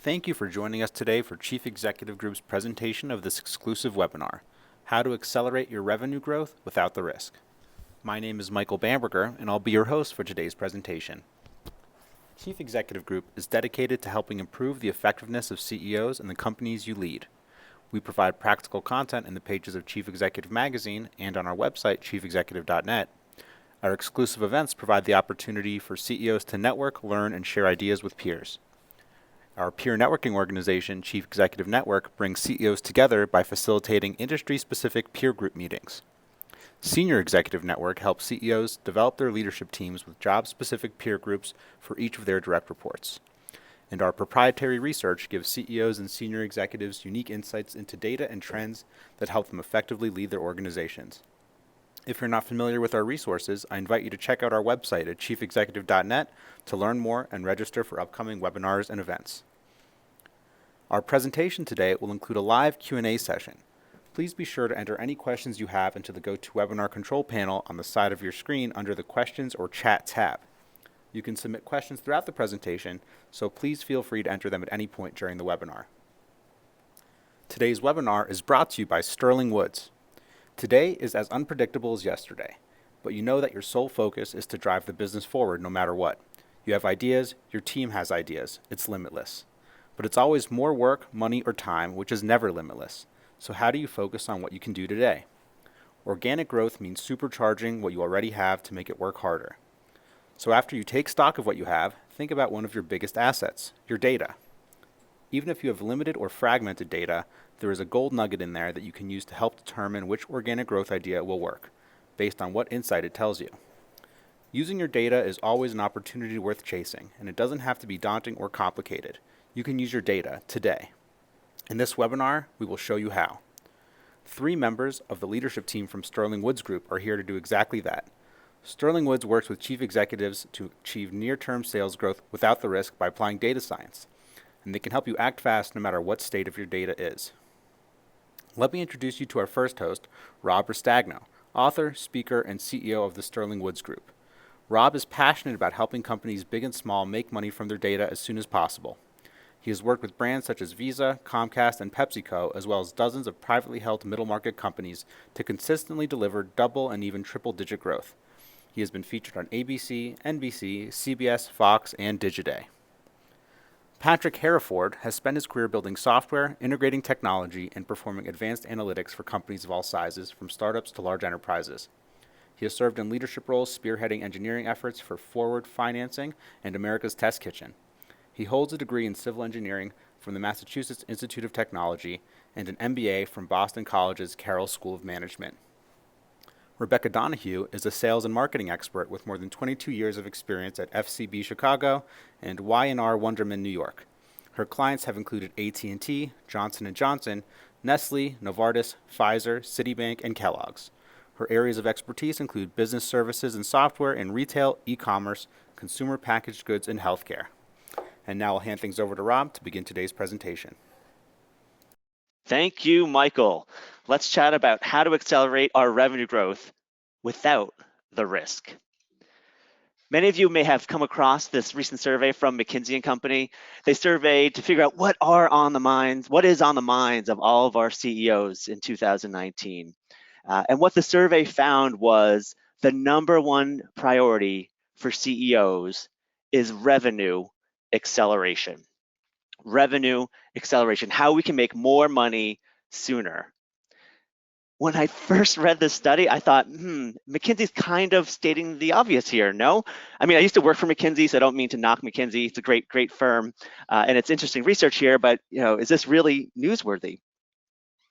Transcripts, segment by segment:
Thank you for joining us today for Chief Executive Group's presentation of this exclusive webinar, How to Accelerate Your Revenue Growth Without the Risk. My name is Michael Bamberger, and I'll be your host for today's presentation. Chief Executive Group is dedicated to helping improve the effectiveness of CEOs and the companies you lead. We provide practical content in the pages of Chief Executive Magazine and on our website, chiefexecutive.net. Our exclusive events provide the opportunity for CEOs to network, learn, and share ideas with peers. Our peer networking organization, Chief Executive Network, brings CEOs together by facilitating industry-specific peer group meetings. Senior Executive Network helps CEOs develop their leadership teams with job-specific peer groups for each of their direct reports. And our proprietary research gives CEOs and senior executives unique insights into data and trends that help them effectively lead their organizations. If you're not familiar with our resources, I invite you to check out our website at chiefexecutive.net to learn more and register for upcoming webinars and events. Our presentation today will include a live Q&A session. Please be sure to enter any questions you have into the GoToWebinar control panel on the side of your screen under the Questions or Chat tab. You can submit questions throughout the presentation, so please feel free to enter them at any point during the webinar. Today's webinar is brought to you by Sterling Woods. Today is as unpredictable as yesterday, but you know that your sole focus is to drive the business forward no matter what. You have ideas, your team has ideas, it's limitless. But it's always more work, money, or time, which is never limitless. So how do you focus on what you can do today? Organic growth means supercharging what you already have to make it work harder. So after you take stock of what you have, think about one of your biggest assets, your data. Even if you have limited or fragmented data, there is a gold nugget in there that you can use to help determine which organic growth idea will work, based on what insight it tells you. Using your data is always an opportunity worth chasing, and it doesn't have to be daunting or complicated. You can use your data today. In this webinar, we will show you how. 3 members of the leadership team from Sterling Woods Group are here to do exactly that. Sterling Woods works with chief executives to achieve near-term sales growth without the risk by applying data science, and they can help you act fast no matter what state of your data is. Let me introduce you to our first host, Rob Restagno, author, speaker, and CEO of the Sterling Woods Group. Rob is passionate about helping companies big and small make money from their data as soon as possible. He has worked with brands such as Visa, Comcast, and PepsiCo, as well as dozens of privately held middle-market companies to consistently deliver double and even triple-digit growth. He has been featured on ABC, NBC, CBS, Fox, and Digiday. Patrick Hereford has spent his career building software, integrating technology, and performing advanced analytics for companies of all sizes, from startups to large enterprises. He has served in leadership roles spearheading engineering efforts for Forward Financing and America's Test Kitchen. He holds a degree in civil engineering from the Massachusetts Institute of Technology and an MBA from Boston College's Carroll School of Management. Rebecca Donahue is a sales and marketing expert with more than 22 years of experience at FCB Chicago and Y&R Wunderman, New York. Her clients have included AT&T, Johnson & Johnson, Nestle, Novartis, Pfizer, Citibank, and Kellogg's. Her areas of expertise include business services and software in retail, e-commerce, consumer packaged goods, and healthcare. And now I'll hand things over to Rob to begin today's presentation. Thank you, Michael. Let's chat about how to accelerate our revenue growth without the risk. Many of you may have come across this recent survey from McKinsey & Company. They surveyed to figure out what is on the minds of all of our CEOs in 2019. And what the survey found was the #1 priority for CEOs is revenue acceleration. Revenue acceleration, how we can make more money sooner. When I first read this study, I thought, McKinsey's kind of stating the obvious here, no? I mean, I used to work for McKinsey, so I don't mean to knock McKinsey. It's a great, great firm, and it's interesting research here, but is this really newsworthy?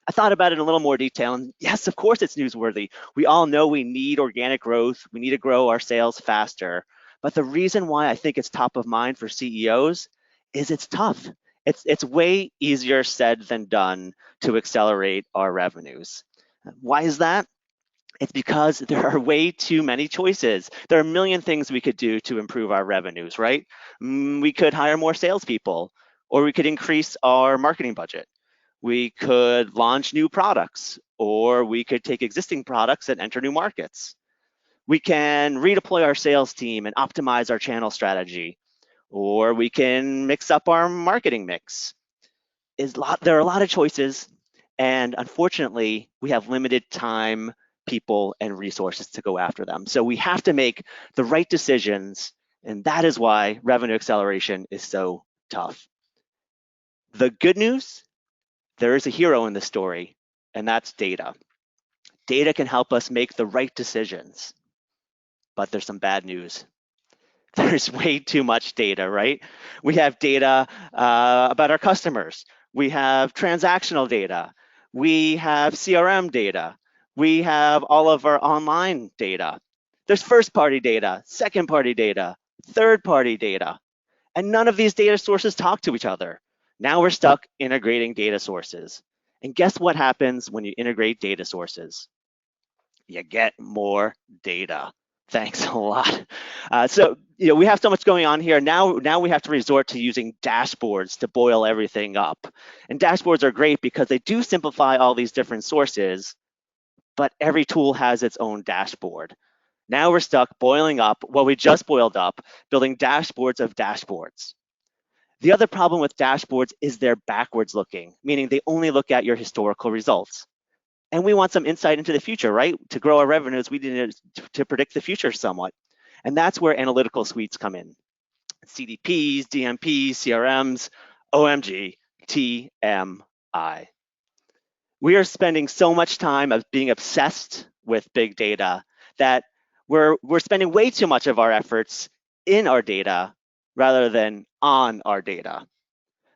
I thought about it in a little more detail, and yes, of course it's newsworthy. We all know we need organic growth. We need to grow our sales faster. But the reason why I think it's top of mind for CEOs is it's tough. It's way easier said than done to accelerate our revenues. Why is that? It's because there are way too many choices. There are a million things we could do to improve our revenues, right? We could hire more salespeople, or we could increase our marketing budget. We could launch new products, or we could take existing products and enter new markets. We can redeploy our sales team and optimize our channel strategy. or we can mix up our marketing mix. There are a lot of choices, and unfortunately, we have limited time, people, and resources to go after them. So we have to make the right decisions, and that is why revenue acceleration is so tough. The good news, there is a hero in the story, and that's data. Data can help us make the right decisions, but there's some bad news. There's way too much data, right? We have data about our customers. We have transactional data. We have CRM data. We have all of our online data. There's first-party data, second-party data, third-party data, and none of these data sources talk to each other. Now we're stuck integrating data sources. And guess what happens when you integrate data sources? You get more data. Thanks a lot. So we have so much going on here. Now we have to resort to using dashboards to boil everything up. And dashboards are great because they do simplify all these different sources, but every tool has its own dashboard. Now we're stuck boiling up what we just boiled up, building dashboards of dashboards. The other problem with dashboards is they're backwards looking, meaning they only look at your historical results. And we want some insight into the future, right? To grow our revenues, we need to predict the future somewhat. And that's where analytical suites come in. CDPs, DMPs, CRMs, OMG, TMI. We are spending so much time of being obsessed with big data that we're spending way too much of our efforts in our data rather than on our data.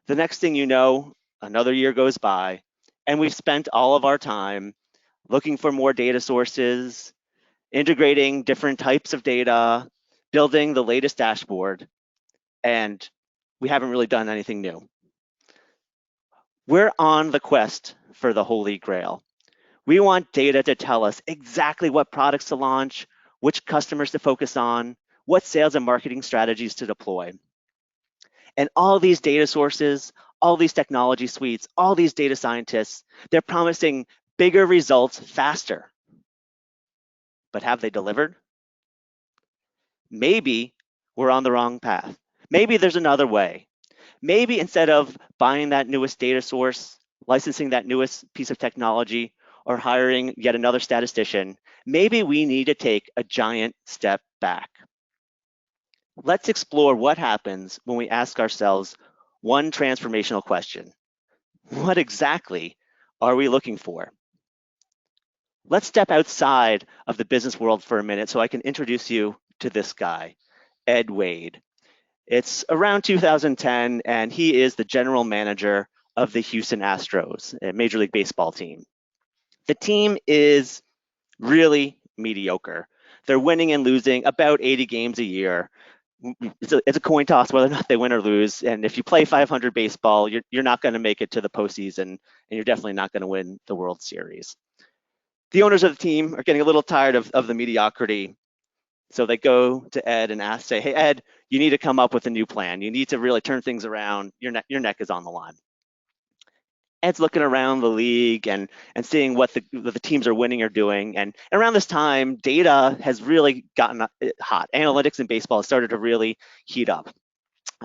The next thing you know, another year goes by, and we've spent all of our time looking for more data sources, integrating different types of data, building the latest dashboard, and we haven't really done anything new. We're on the quest for the Holy Grail. We want data to tell us exactly what products to launch, which customers to focus on, what sales and marketing strategies to deploy. And all these data sources, all these technology suites, all these data scientists, they're promising bigger results faster. But have they delivered? Maybe we're on the wrong path. Maybe there's another way. Maybe instead of buying that newest data source, licensing that newest piece of technology, or hiring yet another statistician, maybe we need to take a giant step back. Let's explore what happens when we ask ourselves one transformational question. What exactly are we looking for? Let's step outside of the business world for a minute so I can introduce you to this guy, Ed Wade. It's around 2010, and he is the general manager of the Houston Astros, a Major League Baseball team. The team is really mediocre. They're winning and losing about 80 games a year. It's a coin toss whether or not they win or lose. And if you play 500 baseball, you're not going to make it to the postseason, and you're definitely not going to win the World Series. The owners of the team are getting a little tired of the mediocrity. So they go to Ed and say, hey, Ed, you need to come up with a new plan. You need to really turn things around. Your neck is on the line. Ed's looking around the league and seeing what the teams are winning or doing. And around this time, data has really gotten hot. Analytics in baseball has started to really heat up.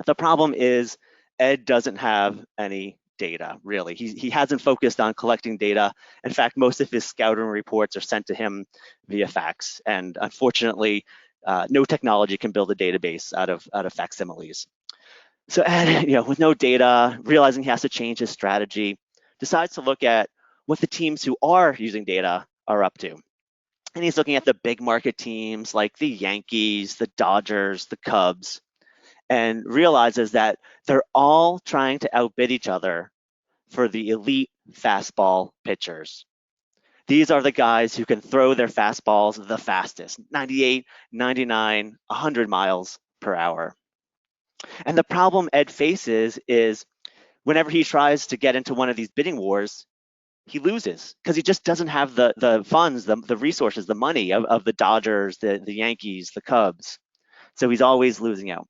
The problem is Ed doesn't have any data, really. He hasn't focused on collecting data. In fact, most of his scouting reports are sent to him via fax. And unfortunately, no technology can build a database out of facsimiles. So Ed, with no data, realizing he has to change his strategy, decides to look at what the teams who are using data are up to. And he's looking at the big market teams like the Yankees, the Dodgers, the Cubs, and realizes that they're all trying to outbid each other for the elite fastball pitchers. These are the guys who can throw their fastballs the fastest, 98, 99, 100 miles per hour. And the problem Ed faces is whenever he tries to get into one of these bidding wars, he loses because he just doesn't have the funds, the resources, the money of the Dodgers, the Yankees, the Cubs. So he's always losing out.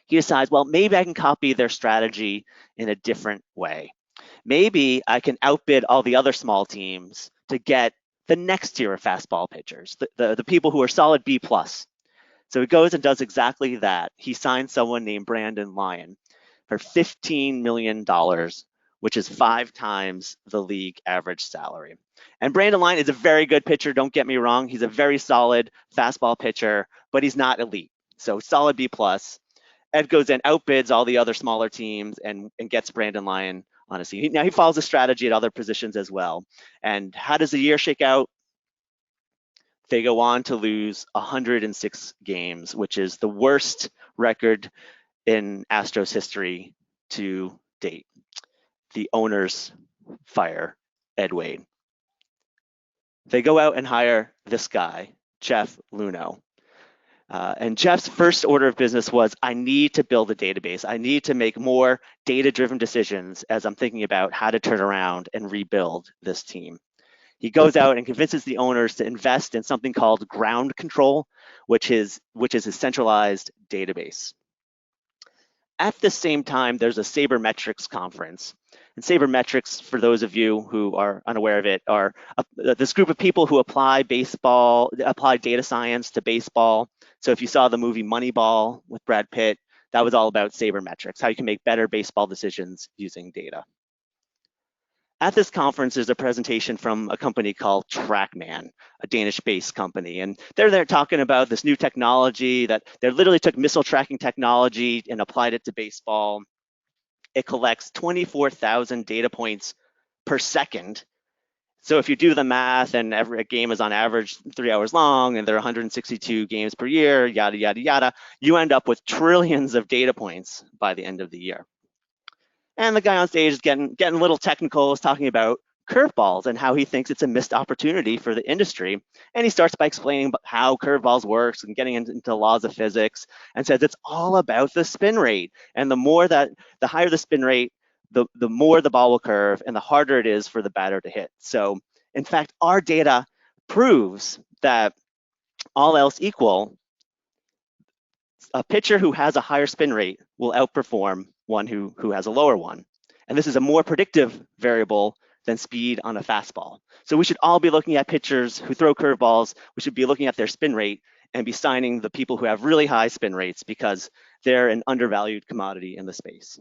He decides, well, maybe I can copy their strategy in a different way. Maybe I can outbid all the other small teams to get the next tier of fastball pitchers, the people who are solid B+. So he goes and does exactly that. He signs someone named Brandon Lyon for $15 million, which is 5 times the league average salary. And Brandon Lyon is a very good pitcher, don't get me wrong. He's a very solid fastball pitcher, but he's not elite. So solid B plus. Ed goes in, outbids all the other smaller teams, and gets Brandon Lyon on a team. Now he follows a strategy at other positions as well. And how does the year shake out? They go on to lose 106 games, which is the worst record in Astros history to date. The owners fire Ed Wade. They go out and hire this guy, Jeff Luhnow. And Jeff's first order of business was, I need to build a database. I need to make more data-driven decisions as I'm thinking about how to turn around and rebuild this team. He goes out and convinces the owners to invest in something called ground control, which is a centralized database. At the same time, there's a sabermetrics conference. And sabermetrics, for those of you who are unaware of it, are this group of people who apply data science to baseball. So if you saw the movie Moneyball with Brad Pitt, that was all about sabermetrics, how you can make better baseball decisions using data. At this conference, there's a presentation from a company called TrackMan, a Danish-based company. And they're there talking about this new technology that they literally took missile tracking technology and applied it to baseball. It collects 24,000 data points per second. So if you do the math and every game is on average 3 hours long and there are 162 games per year, yada, yada, yada, you end up with trillions of data points by the end of the year. And the guy on stage is getting a little technical, is talking about curveballs and how he thinks it's a missed opportunity for the industry. And he starts by explaining how curveballs works and getting into laws of physics, and says it's all about the spin rate. And the higher the spin rate, the more the ball will curve and the harder it is for the batter to hit. So in fact, our data proves that all else equal, a pitcher who has a higher spin rate will outperform one who has a lower one. And this is a more predictive variable than speed on a fastball. So we should all be looking at pitchers who throw curveballs. We should be looking at their spin rate and be signing the people who have really high spin rates, because they're an undervalued commodity in the space.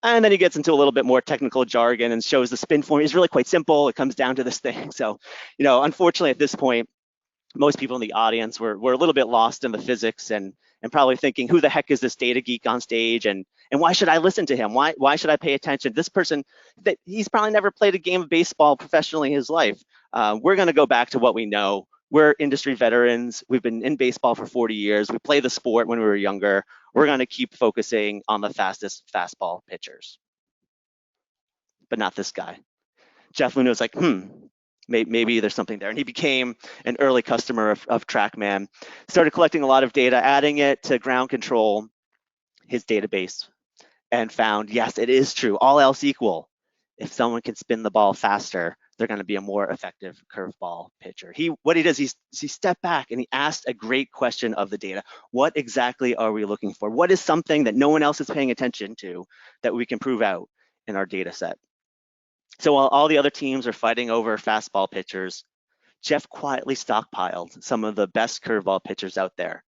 And then he gets into a little bit more technical jargon and shows the spin formula is really quite simple. It comes down to this thing. So, unfortunately at this point, most people in the audience were a little bit lost in the physics and probably thinking, who the heck is this data geek on stage, and why should I listen to him? Why should I pay attention? This person, that he's probably never played a game of baseball professionally in his life. We're going to go back to what we know. We're industry veterans. We've been in baseball for 40 years. We played the sport when we were younger. We're going to keep focusing on the fastest fastball pitchers. But not this guy. Jeff Luhnow was like, maybe there's something there. And he became an early customer of TrackMan, started collecting a lot of data, adding it to ground control, his database, and found, yes, it is true. All else equal, if someone can spin the ball faster, they're going to be a more effective curveball pitcher. What he does, he stepped back and he asked a great question of the data. What exactly are we looking for? What is something that no one else is paying attention to that we can prove out in our data set? So while all the other teams are fighting over fastball pitchers, Jeff quietly stockpiled some of the best curveball pitchers out there.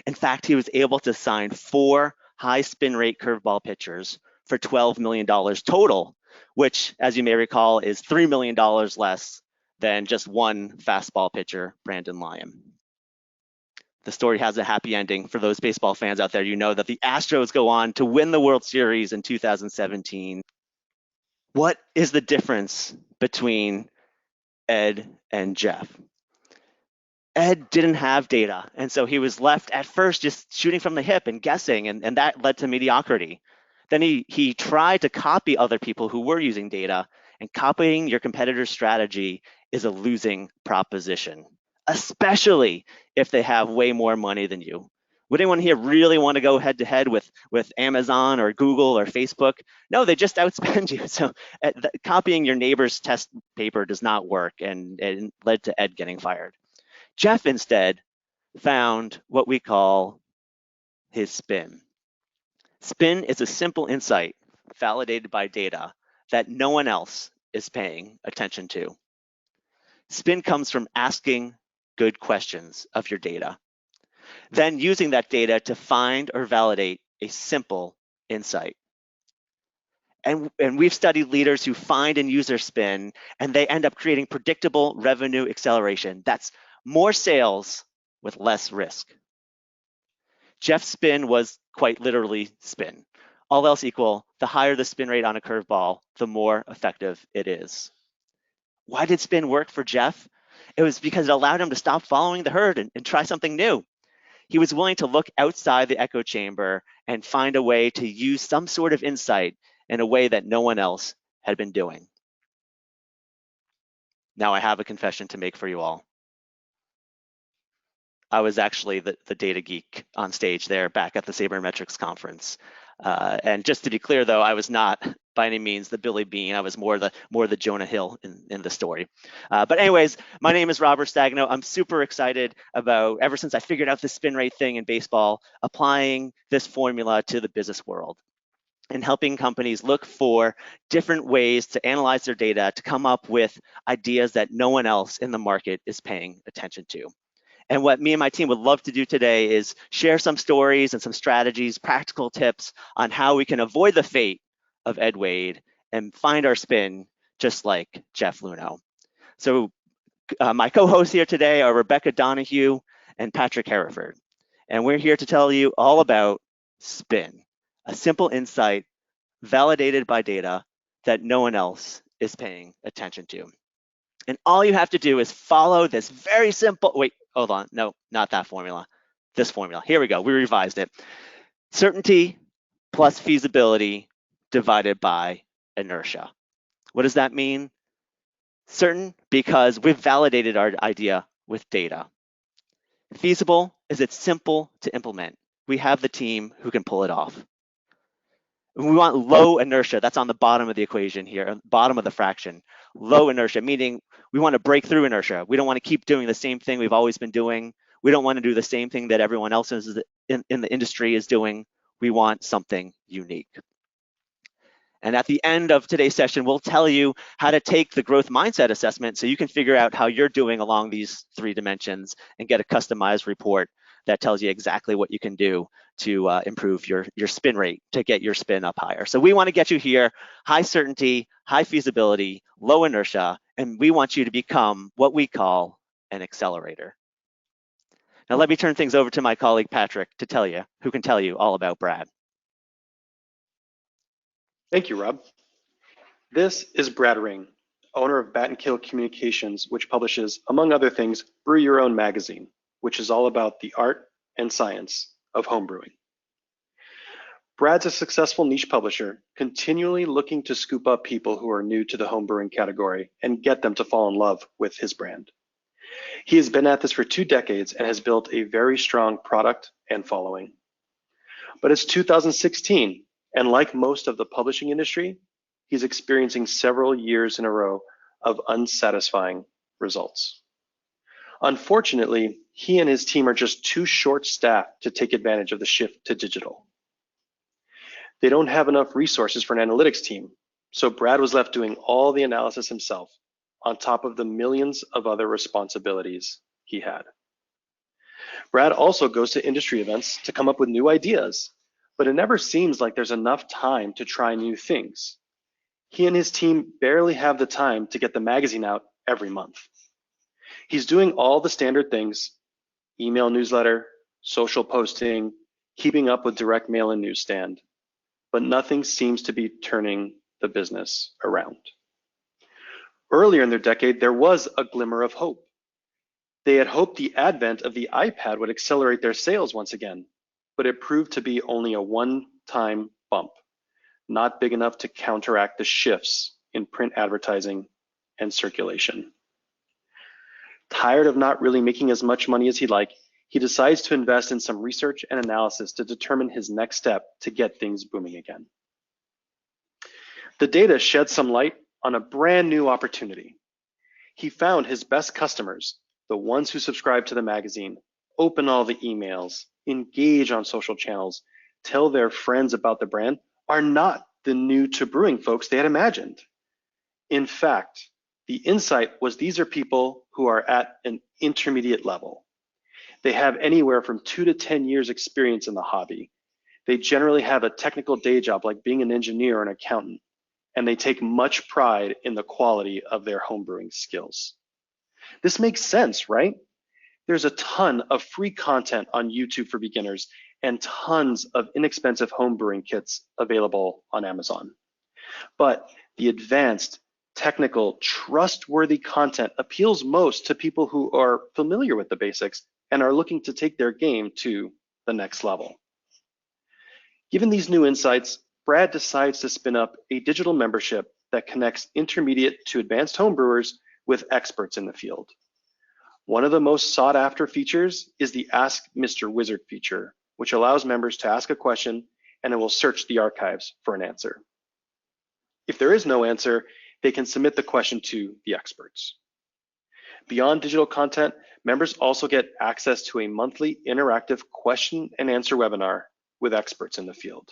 In fact, he was able to sign 4 high spin rate curveball pitchers for $12 million total, which, as you may recall, is $3 million less than just one fastball pitcher, Brandon Lyon. The story has a happy ending. For those baseball fans out there, you know that the Astros go on to win the World Series in 2017. What is the difference between Ed and Jeff? Ed didn't have data, and so he was left at first just shooting from the hip and guessing, and that led to mediocrity. Then he tried to copy other people who were using data, and copying your competitor's strategy is a losing proposition, especially if they have way more money than you. Would anyone here really want to go head to head with Amazon or Google or Facebook? No, they just outspend you. So copying your neighbor's test paper does not work, and it led to Ed getting fired. Jeff instead found what we call his spin. Spin is a simple insight validated by data that no one else is paying attention to. Spin comes from asking good questions of your data. then using that data to find or validate a simple insight. And we've studied leaders who find and use their spin, and they end up creating predictable revenue acceleration. That's more sales with less risk. Jeff's spin was quite literally spin. All else equal, the higher the spin rate on a curveball, the more effective it is. Why did spin work for Jeff? It was because it allowed him to stop following the herd and try something new. He was willing to look outside the echo chamber and find a way to use some sort of insight in a way that no one else had been doing. Now I have a confession to make for you all. I was actually the data geek on stage there back at the Sabermetrics conference. And just to be clear, though, I was not by any means the Billy Bean. I was more the Jonah Hill in the story. But anyways, my name is Robert Stagno. I'm super excited about, ever since I figured out the spin rate thing in baseball, applying this formula to the business world and helping companies look for different ways to analyze their data to come up with ideas that no one else in the market is paying attention to. And what me and my team would love to do today is share some stories and some strategies, practical tips on how we can avoid the fate of Ed Wade and find our spin just like Jeff Luhnow. So my co-hosts here today are Rebecca Donahue and Patrick Hereford. And we're here to tell you all about spin, a simple insight validated by data that no one else is paying attention to. And all you have to do is follow this very simple, wait, hold on, no, not that formula, this formula. Here we go, we revised it. Certainty plus feasibility divided by inertia. What does that mean? Certain because we've validated our idea with data. Feasible is it's simple to implement. We have the team who can pull it off. We want low inertia, that's on the bottom of the equation here, bottom of the fraction. Low inertia, meaning we want to break through inertia. We don't want to keep doing the same thing we've always been doing. We don't want to do the same thing that everyone else in the industry is doing. We want something unique. And at the end of today's session, we'll tell you how to take the growth mindset assessment so you can figure out how you're doing along these 3 dimensions and get a customized report that tells you exactly what you can do to improve your spin rate, to get your spin up higher. So we want to get you here, high certainty, high feasibility, low inertia, and we want you to become what we call an accelerator. Now let me turn things over to my colleague Patrick to tell you, who can tell you all about Brad. Thank you, Rob. This is Brad Ring, owner of Bat and Kill Communications, which publishes, among other things, Brew Your Own magazine, which is all about the art and science of homebrewing. Brad's a successful niche publisher, continually looking to scoop up people who are new to the homebrewing category and get them to fall in love with his brand. He has been at this for 2 decades and has built a very strong product and following. But it's 2016, and like most of the publishing industry, he's experiencing several years in a row of unsatisfying results. Unfortunately, he and his team are just too short-staffed to take advantage of the shift to digital. They don't have enough resources for an analytics team, so Brad was left doing all the analysis himself, on top of the millions of other responsibilities he had. Brad also goes to industry events to come up with new ideas, but it never seems like there's enough time to try new things. He and his team barely have the time to get the magazine out every month. He's doing all the standard things: email newsletter, social posting, keeping up with direct mail and newsstand, but nothing seems to be turning the business around. Earlier in their decade, there was a glimmer of hope. They had hoped the advent of the iPad would accelerate their sales once again, but it proved to be only a one-time bump, not big enough to counteract the shifts in print advertising and circulation. Tired of not really making as much money as he'd like, he decides to invest in some research and analysis to determine his next step to get things booming again. The data shed some light on a brand new opportunity. He found his best customers, the ones who subscribe to the magazine, open all the emails, engage on social channels, tell their friends about the brand, are not the new to brewing folks they had imagined. In fact, the insight was these are people who are at an intermediate level. They have anywhere from 2 to 10 years experience in the hobby. They generally have a technical day job like being an engineer or an accountant, and they take much pride in the quality of their homebrewing skills. This makes sense, right? There's a ton of free content on YouTube for beginners and tons of inexpensive homebrewing kits available on Amazon. But the advanced, technical, trustworthy content appeals most to people who are familiar with the basics and are looking to take their game to the next level. Given these new insights, Brad decides to spin up a digital membership that connects intermediate to advanced homebrewers with experts in the field. One of the most sought after features is the Ask Mr. Wizard feature, which allows members to ask a question and it will search the archives for an answer. If there is no answer, they can submit the question to the experts. Beyond digital content, members also get access to a monthly interactive question and answer webinar with experts in the field.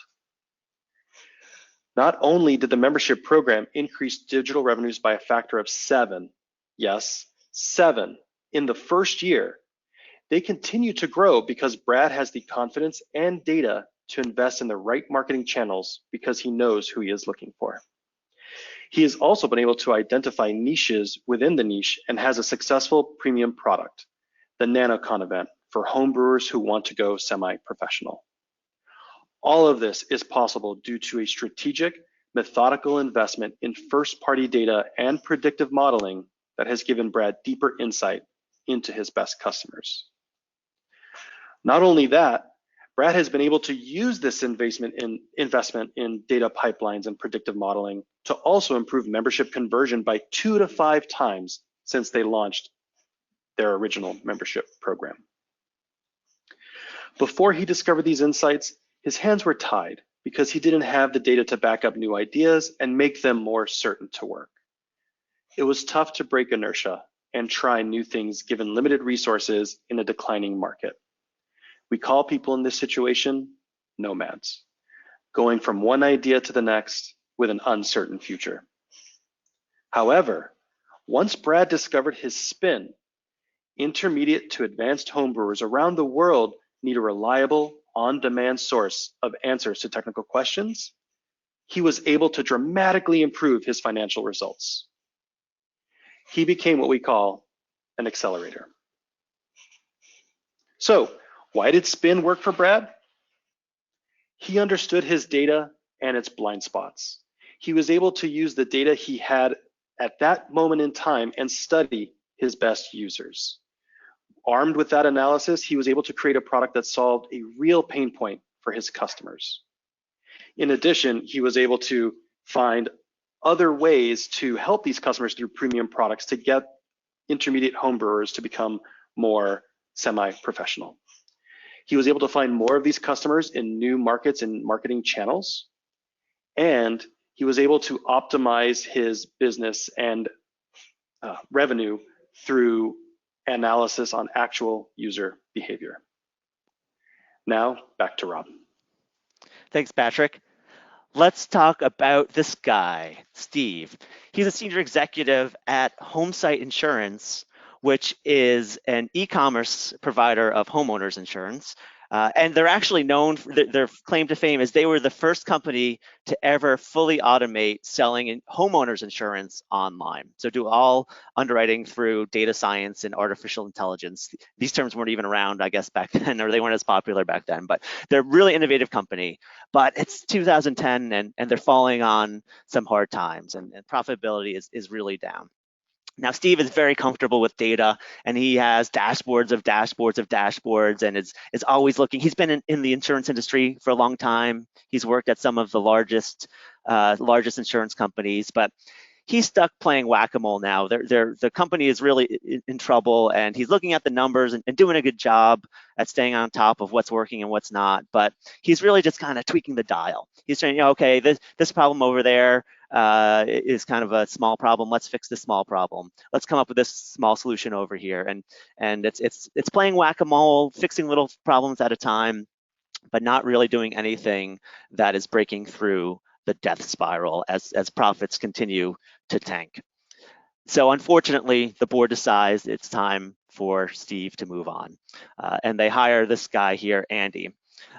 Not only did the membership program increase digital revenues by a factor of 7, yes, 7, in the first year, they continue to grow because Brad has the confidence and data to invest in the right marketing channels because he knows who he is looking for. He has also been able to identify niches within the niche and has a successful premium product, the NanoCon event, for homebrewers who want to go semi-professional. All of this is possible due to a strategic, methodical investment in first-party data and predictive modeling that has given Brad deeper insight into his best customers. Not only that, Brad has been able to use this investment in data pipelines and predictive modeling to also improve membership conversion by 2 to 5 times since they launched their original membership program. Before he discovered these insights, his hands were tied because he didn't have the data to back up new ideas and make them more certain to work. It was tough to break inertia and try new things given limited resources in a declining market. We call people in this situation nomads, going from one idea to the next with an uncertain future. However, once Brad discovered his spin, intermediate to advanced homebrewers around the world need a reliable, on-demand source of answers to technical questions, he was able to dramatically improve his financial results. He became what we call an accelerator. So, why did spin work for Brad? He understood his data and its blind spots. He was able to use the data he had at that moment in time and study his best users. Armed with that analysis, he was able to create a product that solved a real pain point for his customers. In addition, he was able to find other ways to help these customers through premium products to get intermediate homebrewers to become more semi-professional. He was able to find more of these customers in new markets and marketing channels, and he was able to optimize his business and revenue through analysis on actual user behavior. Now, back to Rob. Thanks, Patrick. Let's talk about this guy, Steve. He's a senior executive at Homesite Insurance, which is an e-commerce provider of homeowners insurance. And they're actually known for their claim to fame is they were the first company to ever fully automate selling homeowners insurance online. So do all underwriting through data science and artificial intelligence. These terms weren't even around, I guess, back then, or they weren't as popular back then, but they're a really innovative company. But it's 2010 and they're falling on some hard times and profitability is really down. Now, Steve is very comfortable with data and he has dashboards of dashboards of dashboards and is always looking. He's been in the insurance industry for a long time. He's worked at some of the largest insurance companies, but he's stuck playing whack-a-mole now. The company is really in trouble and he's looking at the numbers and doing a good job at staying on top of what's working and what's not, but he's really just kind of tweaking the dial. He's saying, okay, this problem over there is kind of a small problem. Let's fix this small problem. Let's come up with this small solution over here. And it's playing whack-a-mole, fixing little problems at a time, but not really doing anything that is breaking through the death spiral as profits continue to tank. So unfortunately, the board decides it's time for Steve to move on. And they hire this guy here, Andy.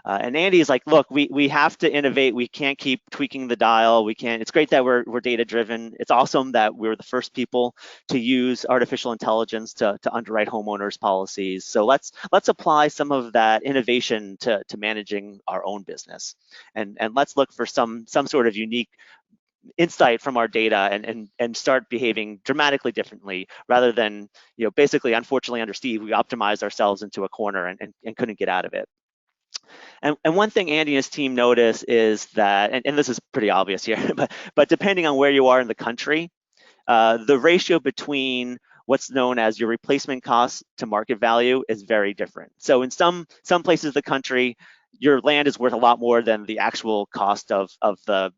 And Andy is like, look, we have to innovate. We can't keep tweaking the dial. We can't. It's great that we're data driven. It's awesome that we're the first people to use artificial intelligence to underwrite homeowners policies. So let's apply some of that innovation to managing our own business, and let's look for some sort of unique insight from our data and start behaving dramatically differently rather than, basically, unfortunately, under Steve, we optimized ourselves into a corner and couldn't get out of it. And one thing Andy and his team notice is that, and this is pretty obvious here, but depending on where you are in the country, the ratio between what's known as your replacement cost to market value is very different. So in some places of the country, your land is worth a lot more than the actual cost of the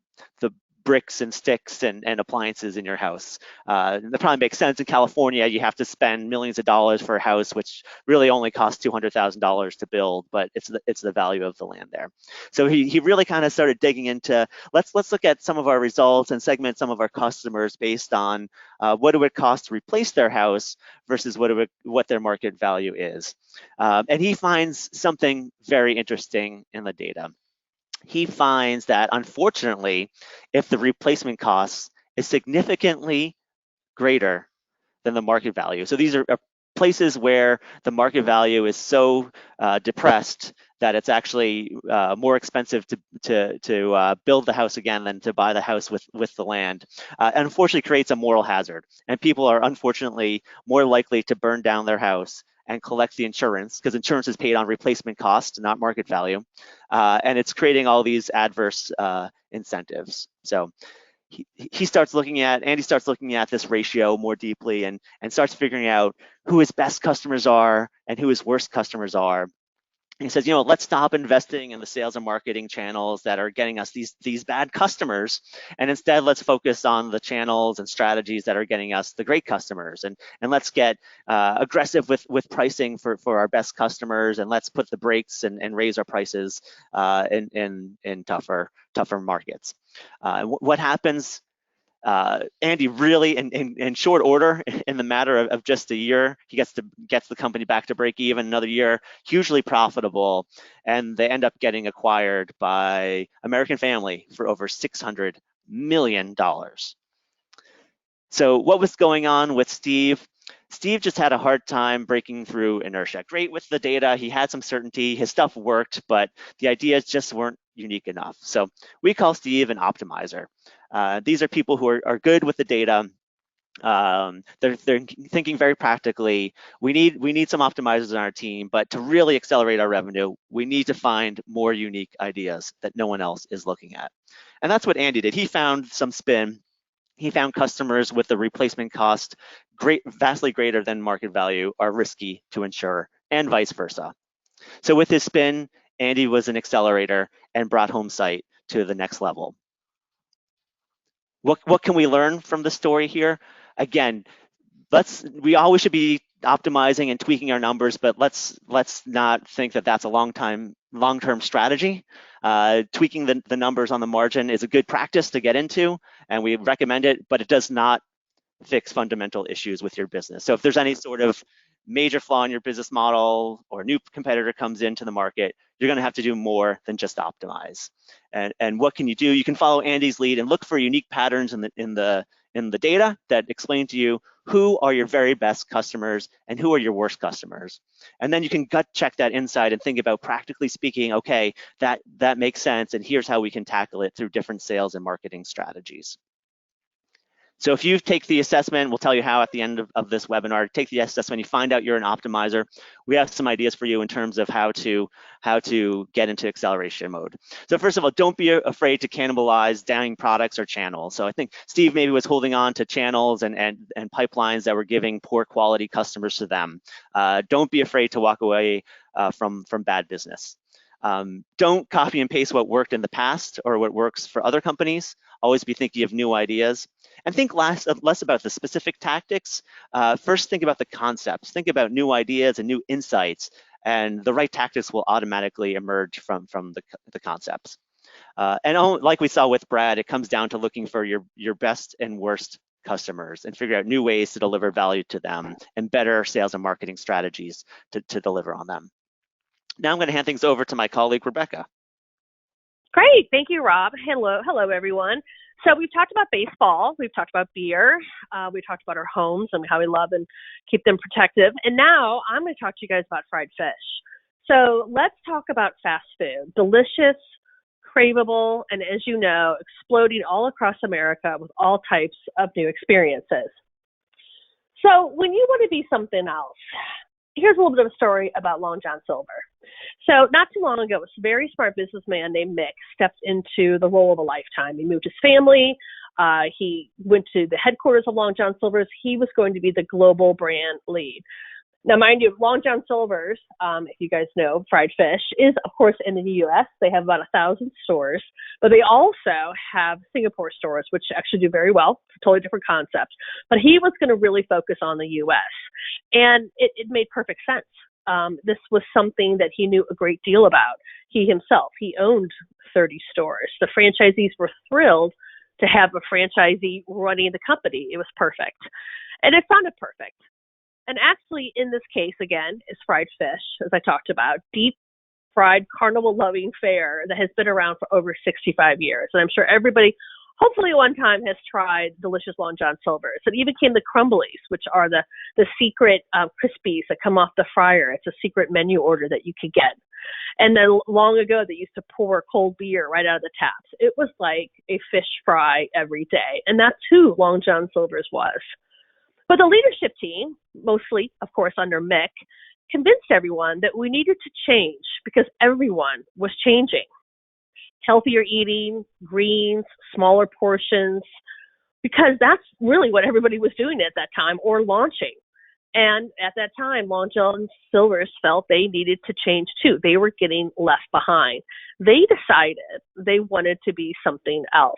bricks and sticks and appliances in your house. That probably makes sense. In California, you have to spend millions of dollars for a house, which really only costs $200,000 to build, but it's the value of the land there. So he really kind of started digging into, let's look at some of our results and segment some of our customers based on what it would cost to replace their house versus what their market value is. And he finds something very interesting in the data. He finds that, unfortunately, if the replacement cost is significantly greater than the market value, so these are places where the market value is so depressed that it's actually more expensive to build the house again than to buy the house with the land, unfortunately creates a moral hazard. And people are unfortunately more likely to burn down their house and collect the insurance, because insurance is paid on replacement cost, not market value. And it's creating all these adverse incentives. So Andy starts looking at this ratio more deeply and starts figuring out who his best customers are and who his worst customers are. He says, let's stop investing in the sales and marketing channels that are getting us these bad customers, and instead let's focus on the channels and strategies that are getting us the great customers, and let's get aggressive with pricing for our best customers, and let's put the brakes and raise our prices in tougher markets. What happens? Andy really, in short order, in the matter of just a year, he gets the company back to break even. Another year, hugely profitable, and they end up getting acquired by American Family for over $600 million. So what was going on with Steve? Steve just had a hard time breaking through inertia. Great with the data, he had some certainty, his stuff worked, but the ideas just weren't unique enough. So we call Steve an optimizer. These are people who are good with the data. They're thinking very practically. We need some optimizers on our team, but to really accelerate our revenue, we need to find more unique ideas that no one else is looking at. And that's what Andy did. He found some spin. He found customers with the replacement cost vastly greater than market value are risky to insure, and vice versa. So with his spin, Andy was an accelerator and brought HomeSite to the next level. What can we learn from the story here? Again, we always should be optimizing and tweaking our numbers, but let's not think that that's a long-term strategy. Tweaking the numbers on the margin is a good practice to get into, and we recommend it, but it does not fix fundamental issues with your business. So if there's any sort of major flaw in your business model or a new competitor comes into the market, you're going to have to do more than just optimize. And what can you do? You can follow Andy's lead and look for unique patterns in the data that explain to you who are your very best customers and who are your worst customers. And then you can gut check that insight and think about, practically speaking, okay, that makes sense, and here's how we can tackle it through different sales and marketing strategies. So if you take the assessment, we'll tell you how at the end of this webinar. Take the assessment, you find out you're an optimizer. We have some ideas for you in terms of how to get into acceleration mode. So first of all, don't be afraid to cannibalize dying products or channels. So I think Steve maybe was holding on to channels and pipelines that were giving poor quality customers to them. Don't be afraid to walk away from bad business. Don't copy and paste what worked in the past or what works for other companies. Always be thinking of new ideas. And think less about the specific tactics. First, think about the concepts. Think about new ideas and new insights, and the right tactics will automatically emerge from the concepts. And like we saw with Brad, it comes down to looking for your best and worst customers and figure out new ways to deliver value to them and better sales and marketing strategies to deliver on them. Now I'm going to hand things over to my colleague, Rebecca. Great. Thank you, Rob. Hello, everyone. So we've talked about baseball. We've talked about beer. We talked about our homes and how we love and keep them protective. And now I'm going to talk to you guys about fried fish. So let's talk about fast food. Delicious, craveable, and as you know, exploding all across America with all types of new experiences. So when you want to be something else, here's a little bit of a story about Long John Silver. So not too long ago, a very smart businessman named Mick stepped into the role of a lifetime. He moved his family. He went to the headquarters of Long John Silver's. He was going to be the global brand lead. Now, mind you, Long John Silver's, if you guys know, fried fish is, of course, in the U.S. They have about 1,000 stores, but they also have Singapore stores, which actually do very well. It's a totally different concept. But he was going to really focus on the U.S., and it made perfect sense. This was something that he knew a great deal about. He himself, he owned 30 stores. The franchisees were thrilled to have a franchisee running the company. It was perfect. And it sounded perfect. And actually, in this case, again, is fried fish, as I talked about, deep fried carnival-loving fare that has been around for over 65 years. And I'm sure everybody, hopefully one time, has tried delicious Long John Silver's. It even came the crumblies, which are the secret Crispies that come off the fryer. It's a secret menu order that you could get. And then long ago, they used to pour cold beer right out of the taps. It was like a fish fry every day. And that's who Long John Silver's was. But the leadership team, mostly, of course, under Mick, convinced everyone that we needed to change because everyone was changing. Healthier eating, greens, smaller portions, because that's really what everybody was doing at that time or launching. And at that time, Long John Silver's felt they needed to change too. They were getting left behind. They decided they wanted to be something else.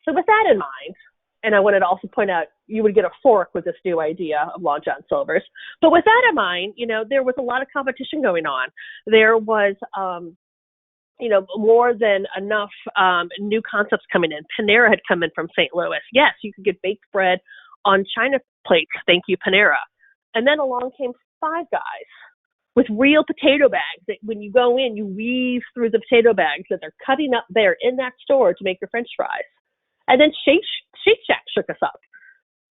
So with that in mind, and I wanted to also point out, you would get a fork with this new idea of Long John Silver's. But with that in mind, there was a lot of competition going on. There was, more than enough new concepts coming in. Panera had come in from St. Louis. Yes, you could get baked bread on China plates. Thank you, Panera. And then along came Five Guys with real potato bags that when you go in, you weave through the potato bags that they're cutting up there in that store to make your French fries. And then Shake Shack shook us up.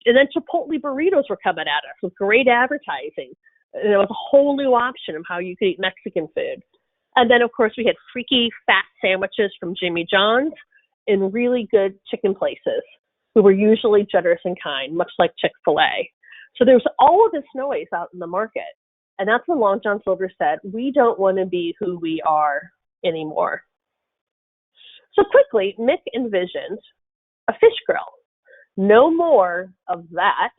And then Chipotle burritos were coming at us with great advertising. And there was a whole new option of how you could eat Mexican food. And then, of course, we had freaky fast sandwiches from Jimmy John's in really good chicken places who were usually generous and kind, much like Chick-fil-A. So there was all of this noise out in the market. And that's when Long John Silver said, we don't want to be who we are anymore. So quickly, Mick envisioned a fish grill. No more of that,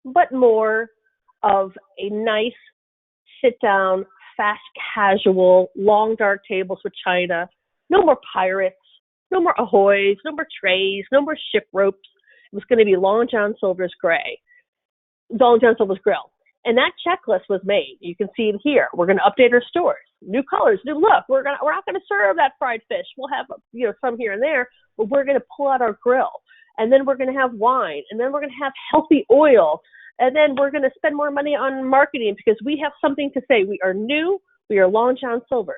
but more of a nice sit-down, fast casual, long dark tables with china. No more pirates, no more ahoys, no more trays, no more ship ropes. It was going to be Long John Silver's Long John Silver's Grill. And that checklist was made. You can see it here. We're going to update our stores. New colors, new look. We're not going to serve that fried fish. We'll have some here and there, but we're going to pull out our grill. And then we're going to have wine. And then we're going to have healthy oil. And then we're going to spend more money on marketing because we have something to say. We are new. We are Long John Silver's.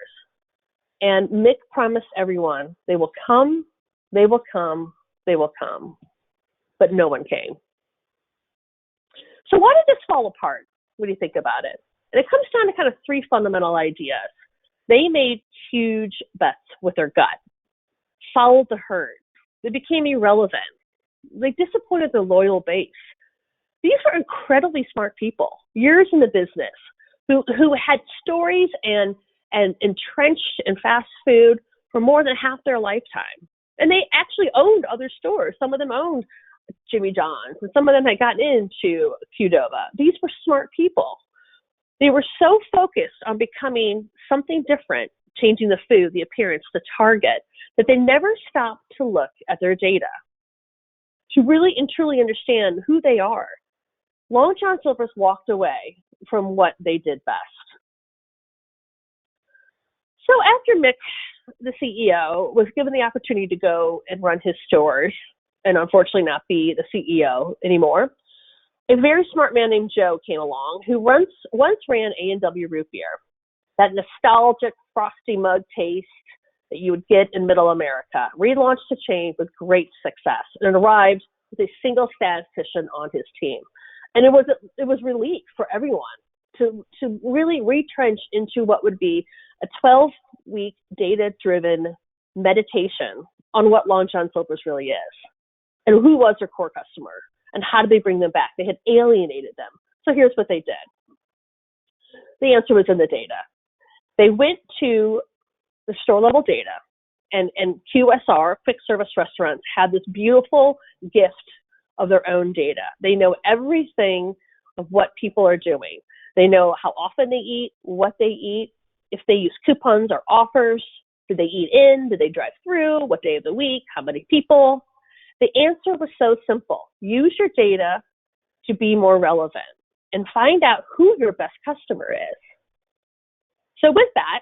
And Mick promised everyone they will come, they will come, they will come. But no one came. So why did this fall apart? What do you think about it? And it comes down to kind of three fundamental ideas. They made huge bets with their gut, followed the herd. They became irrelevant. They disappointed their loyal base. These were incredibly smart people, years in the business, who had stories and entrenched in fast food for more than half their lifetime. And they actually owned other stores. Some of them owned Jimmy John's, and some of them had gotten into Qdoba. These were smart people. They were so focused on becoming something different, changing the food, the appearance, the target, that they never stopped to look at their data, to really and truly understand who they are. Long John Silver's walked away from what they did best. So after Mick, the CEO, was given the opportunity to go and run his stores, and unfortunately not be the CEO anymore. A very smart man named Joe came along who once ran A&W root beer, that nostalgic frosty mug taste that you would get in middle America. Relaunched the chain with great success and arrived with a single statistician on his team. And it was relief for everyone to really retrench into what would be a 12-week data-driven meditation on what Long John Silver's really is and who was their core customer and how did they bring them back. They had alienated them. So here's what they did. The answer was in the data. They went to the store level data, and QSR, quick service restaurants, had this beautiful gift of their own data. They know everything of what people are doing. They know how often they eat, what they eat, if they use coupons or offers, do they eat in, do they drive through, what day of the week, how many people. The answer was so simple. Use your data to be more relevant and find out who your best customer is. So with that,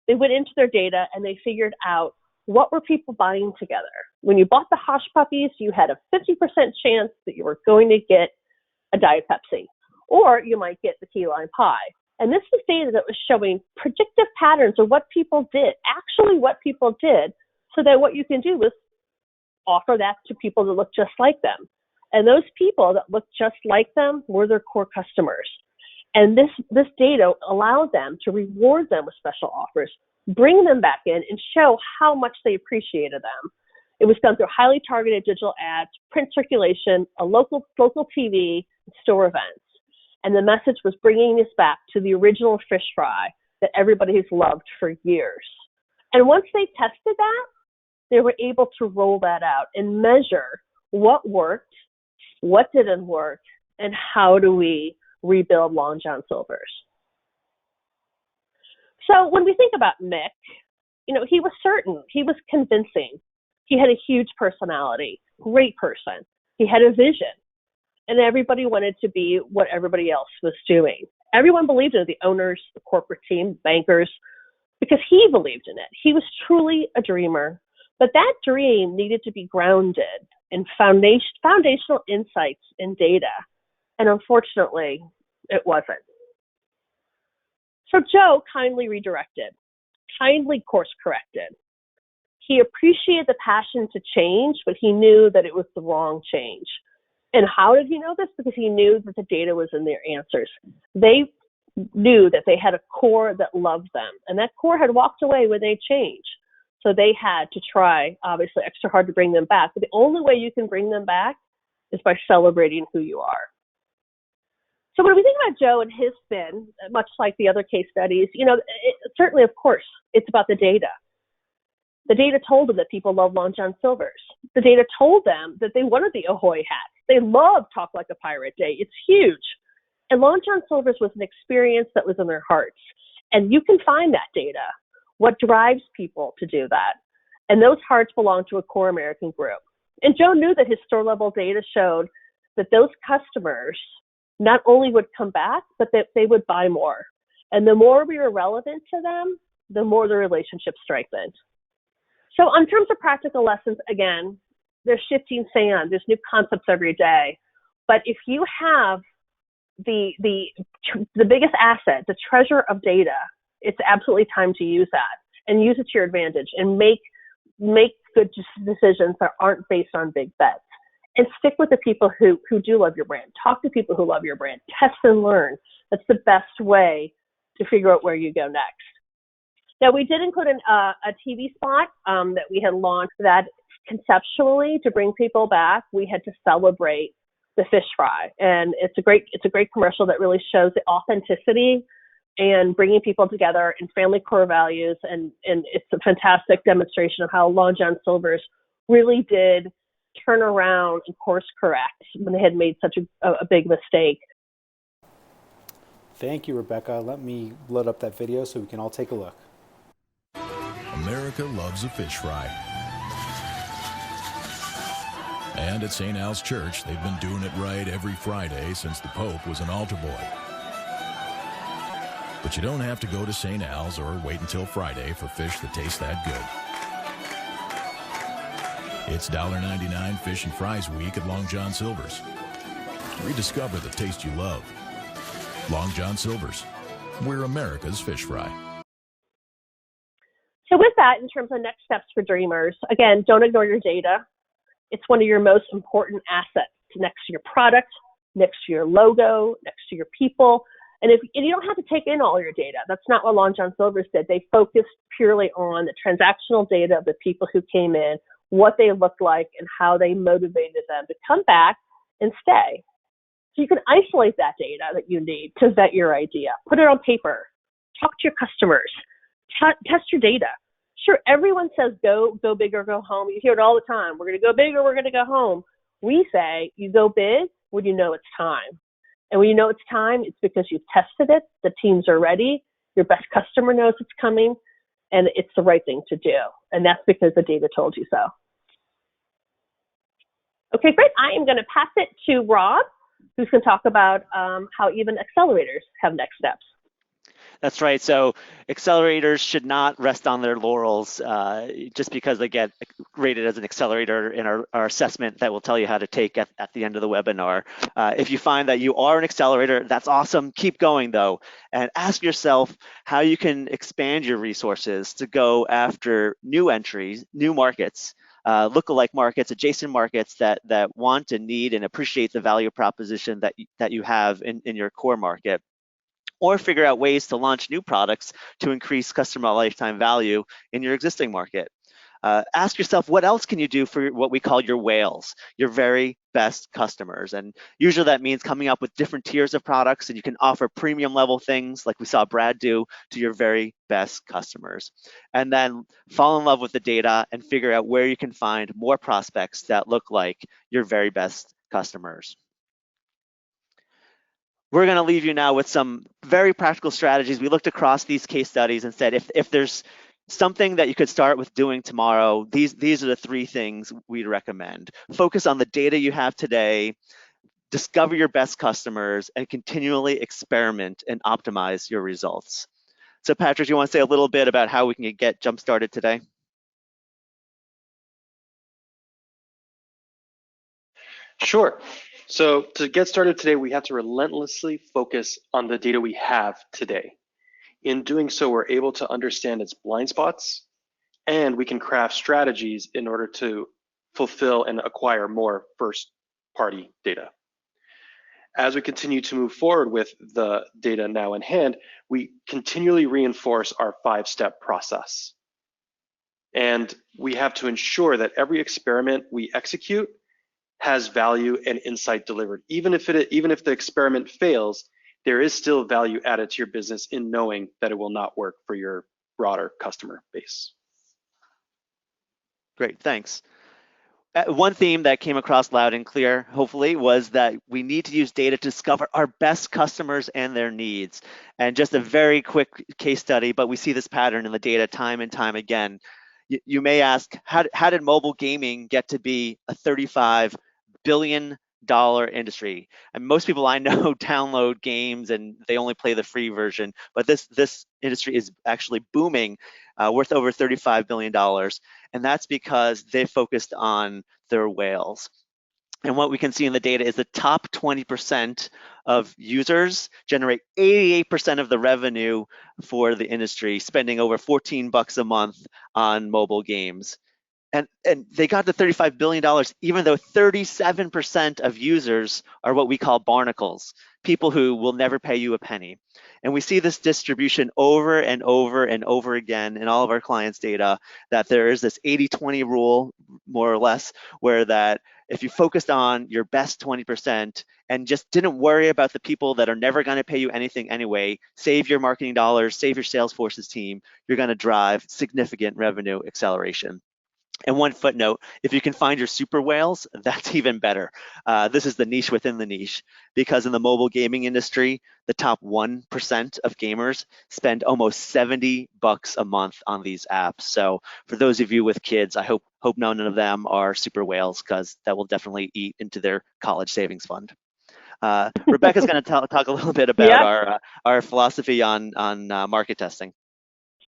they went into their data and they figured out what were people buying together. When you bought the Hush Puppies, you had a 50% chance that you were going to get a Diet Pepsi, or you might get the key lime pie. And this was data that was showing predictive patterns of what people did, actually what people did, so that what you can do is offer that to people that look just like them. And those people that look just like them were their core customers. And this data allowed them to reward them with special offers, bring them back in, and show how much they appreciated them. It was done through highly targeted digital ads, print circulation, a local TV, and store events. And the message was bringing us back to the original fish fry that everybody has loved for years. And once they tested that, they were able to roll that out and measure what worked, what didn't work, and how do we rebuild Long John Silver's. So when we think about Mick, he was certain, he was convincing. He had a huge personality, great person. He had a vision, and everybody wanted to be what everybody else was doing. Everyone believed in it, the owners, the corporate team, bankers, because he believed in it. He was truly a dreamer, but that dream needed to be grounded in foundational insights and data. And unfortunately, it wasn't. So Joe kindly redirected, kindly course corrected. He appreciated the passion to change, but he knew that it was the wrong change. And how did he know this? Because he knew that the data was in their answers. They knew that they had a core that loved them, and that core had walked away when they changed. So they had to try, obviously, extra hard to bring them back. But the only way you can bring them back is by celebrating who you are. So when we think about Joe and his spin, much like the other case studies, certainly, of course, it's about the data. The data told them that people love Long John Silver's. The data told them that they wanted the Ahoy hat. They love Talk Like a Pirate Day. It's huge. And Long John Silver's was an experience that was in their hearts. And you can find that data, what drives people to do that. And those hearts belong to a core American group. And Joe knew that his store level data showed that those customers not only would come back, but that they would buy more. And the more we were relevant to them, the more the relationship strengthened. So in terms of practical lessons, again, there's shifting sand, there's new concepts every day. But if you have the biggest asset, the treasure of data, it's absolutely time to use that and use it to your advantage and make good decisions that aren't based on big bets. And stick with the people who do love your brand. Talk to people who love your brand. Test and learn. That's the best way to figure out where you go next. Now, we did include a TV spot that we had launched that conceptually, to bring people back, we had to celebrate the fish fry. And it's a great commercial that really shows the authenticity and bringing people together and family core values. And it's a fantastic demonstration of how Long John Silver's really did turn around and course correct when they had made such a big mistake. Thank you, Rebecca. Let me load up that video so we can all take a look. America loves a fish fry. And at St. Al's Church, they've been doing it right every Friday since the Pope was an altar boy. But you don't have to go to St. Al's or wait until Friday for fish that taste that good. It's $1.99 Fish and Fries Week at Long John Silver's. Rediscover the taste you love. Long John Silver's. We're America's fish fry. So with that, in terms of next steps for dreamers, again, don't ignore your data. It's one of your most important assets next to your product, next to your logo, next to your people. And you don't have to take in all your data. That's not what Long John Silver's did. They focused purely on the transactional data of the people who came in, what they looked like, and how they motivated them to come back and stay. So you can isolate that data that you need to vet your idea. Put it on paper. Talk to your customers. Test your data. Sure, everyone says go big or go home. You hear it all the time. We're going to go big or we're going to go home. We say you go big when you know it's time. And when you know it's time, it's because you've tested it, the teams are ready, your best customer knows it's coming, and it's the right thing to do. And that's because the data told you so. Okay, great. I am going to pass it to Rob, who's going to talk about how even accelerators have next steps. That's right. So accelerators should not rest on their laurels just because they get rated as an accelerator in our assessment that will tell you how to take at the end of the webinar. If you find that you are an accelerator, that's awesome. Keep going though, and ask yourself how you can expand your resources to go after new entries, new markets, lookalike markets, adjacent markets that want and need and appreciate the value proposition that you have in your core market. Or figure out ways to launch new products to increase customer lifetime value in your existing market. Ask yourself, what else can you do for what we call your whales, your very best customers? And usually that means coming up with different tiers of products, and you can offer premium level things like we saw Brad do to your very best customers. And then fall in love with the data and figure out where you can find more prospects that look like your very best customers. We're going to leave you now with some very practical strategies. We looked across these case studies and said, if there's something that you could start with doing tomorrow, these are the 3 things we'd recommend. Focus on the data you have today, discover your best customers, and continually experiment and optimize your results. So Patrick, you want to say a little bit about how we can get jump started today? Sure. So to get started today, we have to relentlessly focus on the data we have today. In doing so, we're able to understand its blind spots, and we can craft strategies in order to fulfill and acquire more first-party data. As we continue to move forward with the data now in hand, we continually reinforce our 5-step process. And we have to ensure that every experiment we execute has value and insight delivered. Even if the experiment fails, there is still value added to your business in knowing that it will not work for your broader customer base. Great, thanks. One theme that came across loud and clear, hopefully, was that we need to use data to discover our best customers and their needs. And just a very quick case study, but we see this pattern in the data time and time again. You may ask, how did mobile gaming get to be a $35 billion industry? And most people I know download games and they only play the free version, but this industry is actually booming, worth over $35 billion. And that's because they focused on their whales. And what we can see in the data is the top 20% of users generate 88% of the revenue for the industry, spending over $14 a month on mobile games. And they got to $35 billion, even though 37% of users are what we call barnacles, people who will never pay you a penny. And we see this distribution over and over and over again in all of our clients' data, that there is this 80-20 rule, more or less, where that if you focused on your best 20% and just didn't worry about the people that are never going to pay you anything anyway, save your marketing dollars, save your Salesforce's team, you're going to drive significant revenue acceleration. And one footnote, if you can find your super whales, that's even better. This is the niche within the niche, because in the mobile gaming industry, the top 1% of gamers spend almost $70 a month on these apps. So for those of you with kids, I hope none of them are super whales, because that will definitely eat into their college savings fund. Rebecca's going to talk a little bit about our philosophy on market testing.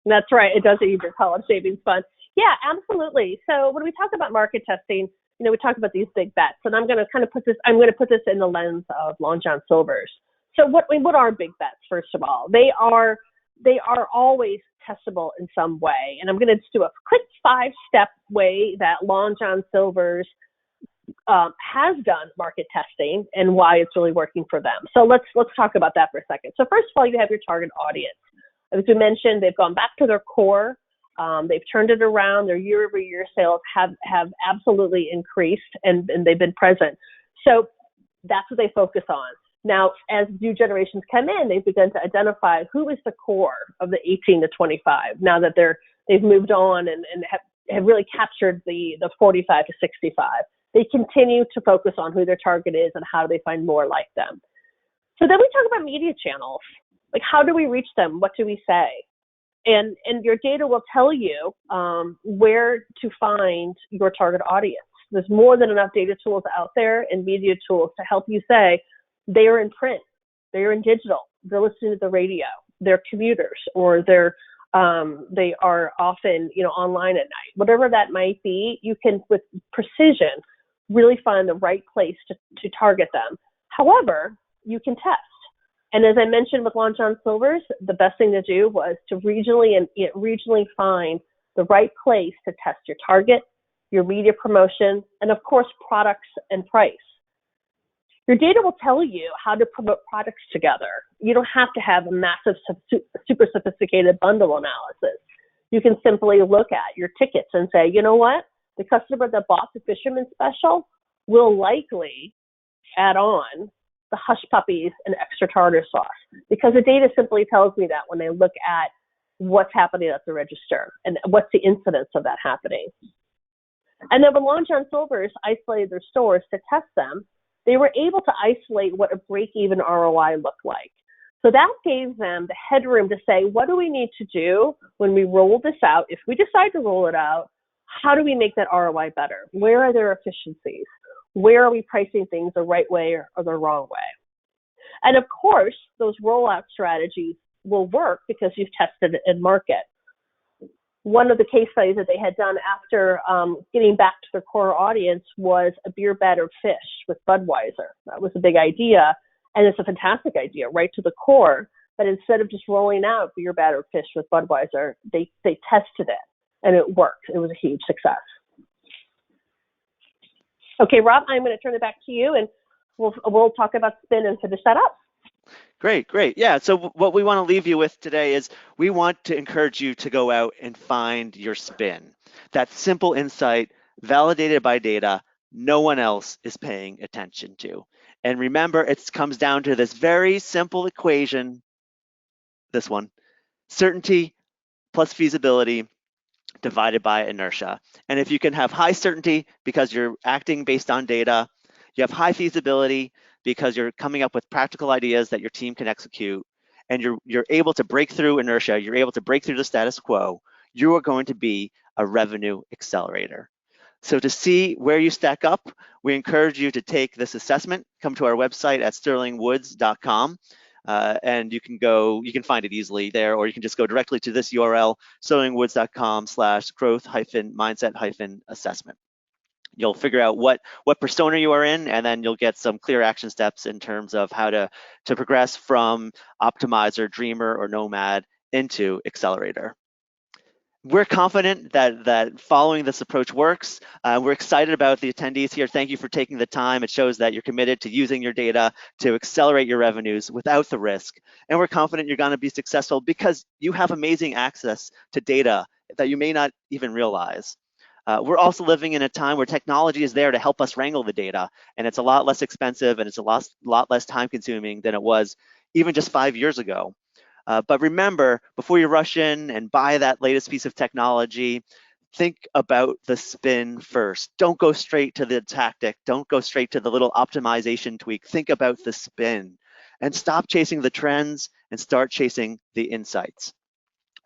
That's right. It does eat your college savings fund. Yeah, absolutely. So when we talk about market testing, we talk about these big bets, and I'm going to kind of put this in the lens of Long John Silver's. So what are big bets? First of all, they are always testable in some way, and I'm going to just do a quick 5-step way that Long John Silver's has done market testing and why it's really working for them. So let's talk about that for a second. So first of all, you have your target audience. As we mentioned, they've gone back to their core. They've turned it around. Their year-over-year sales have absolutely increased, and they've been present. So that's what they focus on. Now, as new generations come in, they've begun to identify who is the core of the 18 to 25. Now that they've moved on and have really captured the 45 to 65. They continue to focus on who their target is and how do they find more like them. So then we talk about media channels. Like, how do we reach them? What do we say? And your data will tell you where to find your target audience. There's more than enough data tools out there and media tools to help you say they are in print, they are in digital, they're listening to the radio, they're commuters, or they are often online at night. Whatever that might be, you can with precision really find the right place to target them. However, you can test. And as I mentioned with Long John Silver's, the best thing to do was to regionally find the right place to test your target, your media promotion, and of course, products and price. Your data will tell you how to promote products together. You don't have to have a massive, super sophisticated bundle analysis. You can simply look at your tickets and say, you know what? The customer that bought the Fisherman Special will likely add on the Hush Puppies and extra tartar sauce, because the data simply tells me that when they look at what's happening at the register and what's the incidence of that happening. And then when Long John Silver's isolated their stores to test them, they were able to isolate what a break-even ROI looked like. So that gave them the headroom to say, what do we need to do when we roll this out? If we decide to roll it out, how do we make that ROI better? Where are there efficiencies? Where are we pricing things the right way or the wrong way? And of course, those rollout strategies will work because you've tested it in market. One of the case studies that they had done after getting back to their core audience was a beer battered fish with Budweiser. That was a big idea, and it's a fantastic idea, right to the core. But instead of just rolling out beer battered fish with Budweiser, they tested it, and it worked. It was a huge success. Okay, Rob, I'm going to turn it back to you, and we'll talk about spin and finish that up. Great. Yeah, so what we want to leave you with today is we want to encourage you to go out and find your spin. That simple insight, validated by data, no one else is paying attention to. And remember, it comes down to this very simple equation, this one, certainty plus feasibility divided by inertia. And if you can have high certainty because you're acting based on data, you have high feasibility because you're coming up with practical ideas that your team can execute, and you're able to break through inertia, you're able to break through the status quo, you are going to be a revenue accelerator. So to see where you stack up, we encourage you to take this assessment. Come to our website at sterlingwoods.com. And you can find it easily there, or you can just go directly to this URL, sterlingwoods.com/growth-mindset-assessment. You'll figure out what persona you are in, and then you'll get some clear action steps in terms of how to progress from optimizer, dreamer, or nomad into accelerator. We're confident that following this approach works. We're excited about the attendees here. Thank you for taking the time. It shows that you're committed to using your data to accelerate your revenues without the risk. And we're confident you're going to be successful because you have amazing access to data that you may not even realize. We're also living in a time where technology is there to help us wrangle the data, and it's a lot less expensive and it's a lot less time consuming than it was even just 5 years ago. But remember, before you rush in and buy that latest piece of technology, think about the spin first. Don't go straight to the tactic. Don't go straight to the little optimization tweak. Think about the spin and stop chasing the trends and start chasing the insights.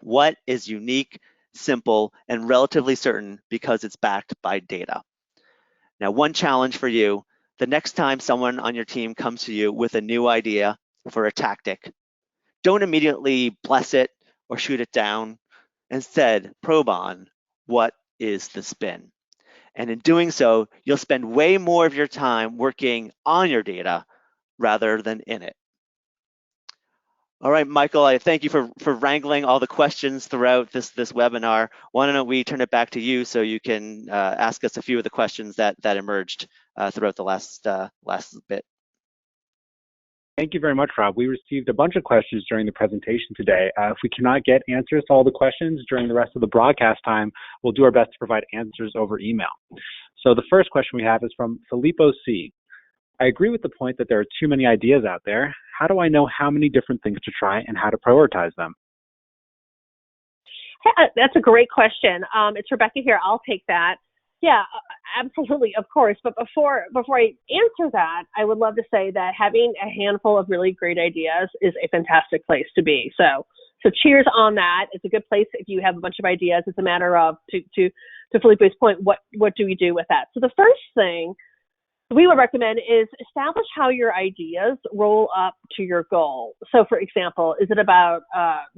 What is unique, simple, and relatively certain because it's backed by data? Now, one challenge for you, the next time someone on your team comes to you with a new idea for a tactic, don't immediately bless it or shoot it down. Instead, probe on, what is the spin? And in doing so, you'll spend way more of your time working on your data rather than in it. All right, Michael, I thank you for wrangling all the questions throughout this webinar. Why don't we turn it back to you so you can ask us a few of the questions that emerged throughout the last bit. Thank you very much, Rob. We received a bunch of questions during the presentation today. If we cannot get answers to all the questions during the rest of the broadcast time, we'll do our best to provide answers over email. So the first question we have is from Filippo C. I agree with the point that there are too many ideas out there. How do I know how many different things to try and how to prioritize them? That's a great question. It's Rebecca here. I'll take that. Yeah, absolutely, of course. But before I answer that, I would love to say that having a handful of really great ideas is a fantastic place to be. So cheers on that. It's a good place if you have a bunch of ideas. It's a matter of, to Felipe's point, what do we do with that? So the first thing we would recommend is establish how your ideas roll up to your goal. So for example, is it about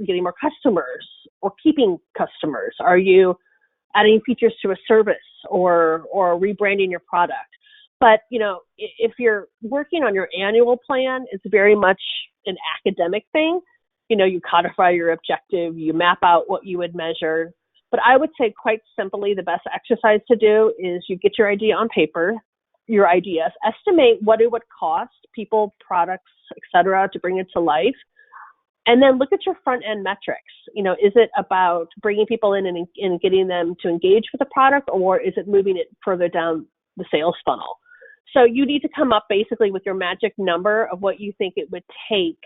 getting more customers or keeping customers? Are you adding features to a service or rebranding your product? But if you're working on your annual plan, it's very much an academic thing. You codify your objective, you map out what you would measure. But I would say quite simply, the best exercise to do is you get your idea on paper, your ideas, estimate what it would cost people, products, etc., to bring it to life, and then look at your front end metrics. Is it about bringing people in and getting them to engage with the product, or is it moving it further down the sales funnel? So you need to come up basically with your magic number of what you think it would take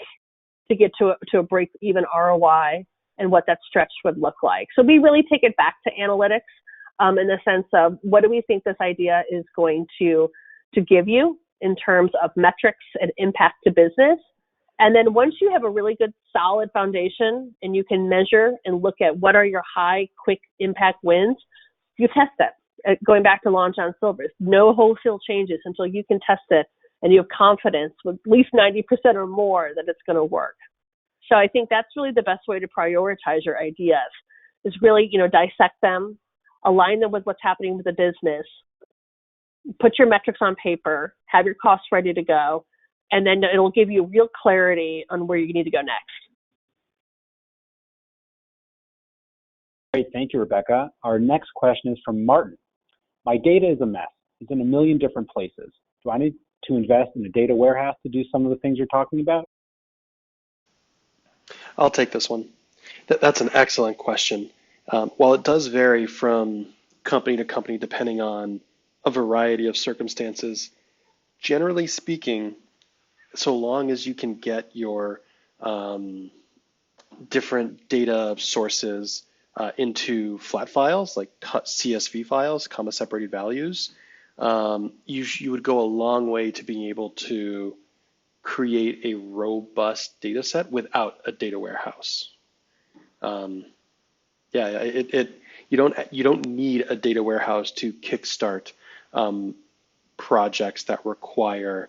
to get to a break even ROI and what that stretch would look like. So we really take it back to analytics. In the sense of what do we think this idea is going to give you in terms of metrics and impact to business. And then once you have a really good solid foundation and you can measure and look at what are your high, quick impact wins, you test that. Going back to Long John Silver's, no wholesale changes until you can test it and you have confidence with at least 90% or more that it's going to work. So I think that's really the best way to prioritize your ideas is really, dissect them, align them with what's happening with the business, put your metrics on paper, have your costs ready to go, and then it'll give you real clarity on where you need to go next. Great, thank you, Rebecca. Our next question is from Martin. My data is a mess. It's in a million different places. Do I need to invest in a data warehouse to do some of the things you're talking about? I'll take this one. That's an excellent question. While it does vary from company to company depending on a variety of circumstances, generally speaking, so long as you can get your different data sources into flat files, like CSV files, comma separated values, you would go a long way to being able to create a robust data set without a data warehouse. You don't need a data warehouse to kickstart projects that require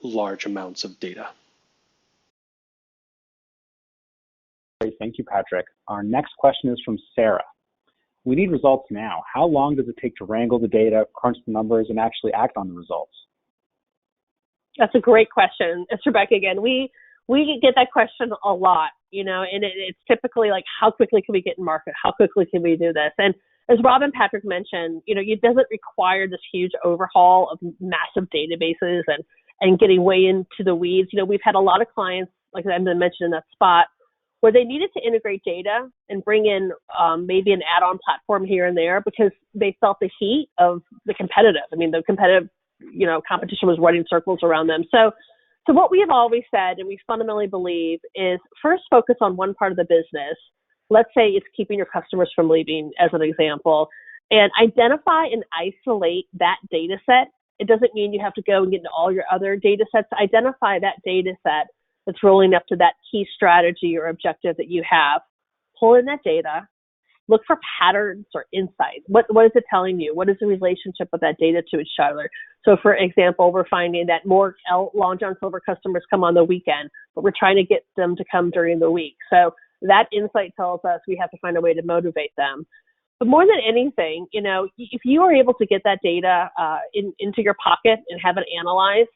large amounts of data. Great, thank you, Patrick. Our next question is from Sarah. We need results now. How long does it take to wrangle the data, crunch the numbers, and actually act on the results? That's a great question. It's Rebecca again. We get that question a lot, and it's typically like, how quickly can we get in market? How quickly can we do this? And as Rob and Patrick mentioned, it doesn't require this huge overhaul of massive databases and getting way into the weeds. We've had a lot of clients, like I mentioned in that spot, where they needed to integrate data and bring in maybe an add-on platform here and there because they felt the heat of the competitive. The competitive, competition was running circles around them. So what we have always said, and we fundamentally believe, is first focus on one part of the business. Let's say it's keeping your customers from leaving, as an example, and identify and isolate that data set. It doesn't mean you have to go and get into all your other data sets. Identify that data set that's rolling up to that key strategy or objective that you have. Pull in that data. Look for patterns or insights. What is it telling you? What is the relationship of that data to each other? So, for example, we're finding that more Long John Silver customers come on the weekend, but we're trying to get them to come during the week. So that insight tells us we have to find a way to motivate them. But more than anything, if you are able to get that data into your pocket and have it analyzed,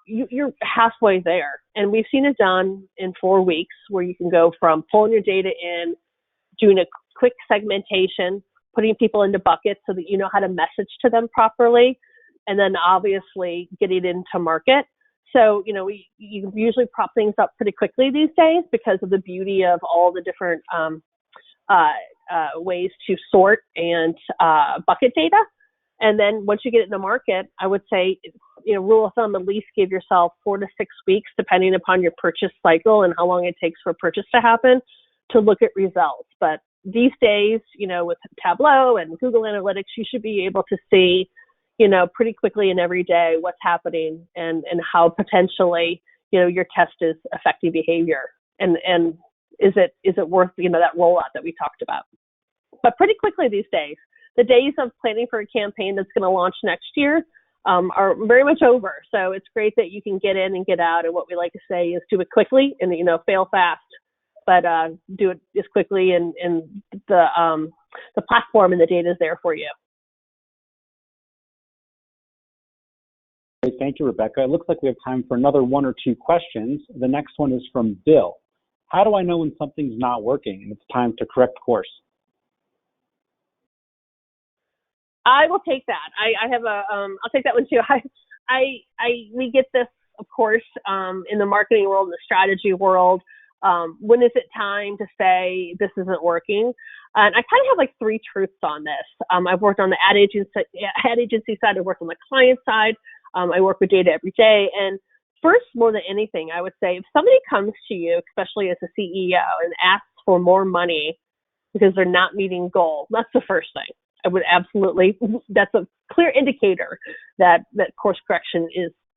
you're halfway there. And we've seen it done in 4 weeks, where you can go from pulling your data in, doing a quick segmentation, putting people into buckets so that you know how to message to them properly, and then obviously getting into market. So, you usually prop things up pretty quickly these days because of the beauty of all the different ways to sort and bucket data. And then once you get it in the market, I would say, rule of thumb, at least give yourself 4 to 6 weeks, depending upon your purchase cycle and how long it takes for a purchase to happen, to look at results. But these days, with Tableau and Google Analytics, you should be able to see, pretty quickly and every day what's happening and how potentially, your test is affecting behavior. And is it worth, that rollout that we talked about? But pretty quickly these days, the days of planning for a campaign that's going to launch next year are very much over. So it's great that you can get in and get out. And what we like to say is do it quickly and, fail fast, but do it as quickly, and the platform and the data is there for you. Great. Thank you, Rebecca. It looks like we have time for another 1 or 2 questions. The next one is from Bill. How do I know when something's not working and it's time to correct course? I will take that. I have I'll take that one too. We get this, of course, in the marketing world, in the strategy world. When is it time to say this isn't working? And I kind of have 3 truths on this. I've worked on the ad agency side. I've worked on the client side. I work with data every day. And first, more than anything, I would say if somebody comes to you, especially as a CEO, and asks for more money because they're not meeting goals, that's the first thing. I would absolutely, that's a clear indicator that course correction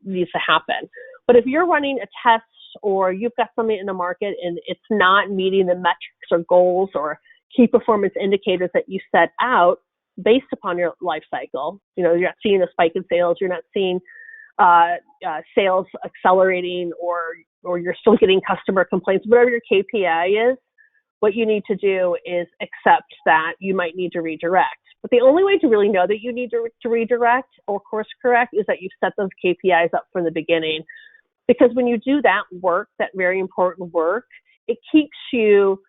needs to happen. But if you're running a test or you've got something in the market and it's not meeting the metrics or goals or key performance indicators that you set out based upon your life cycle, you're not seeing a spike in sales, you're not seeing sales accelerating, or you're still getting customer complaints, whatever your KPI is, what you need to do is accept that you might need to redirect. But the only way to really know that you need to redirect or course correct is that you set those KPIs up from the beginning. Because when you do that work, that very important work, it keeps you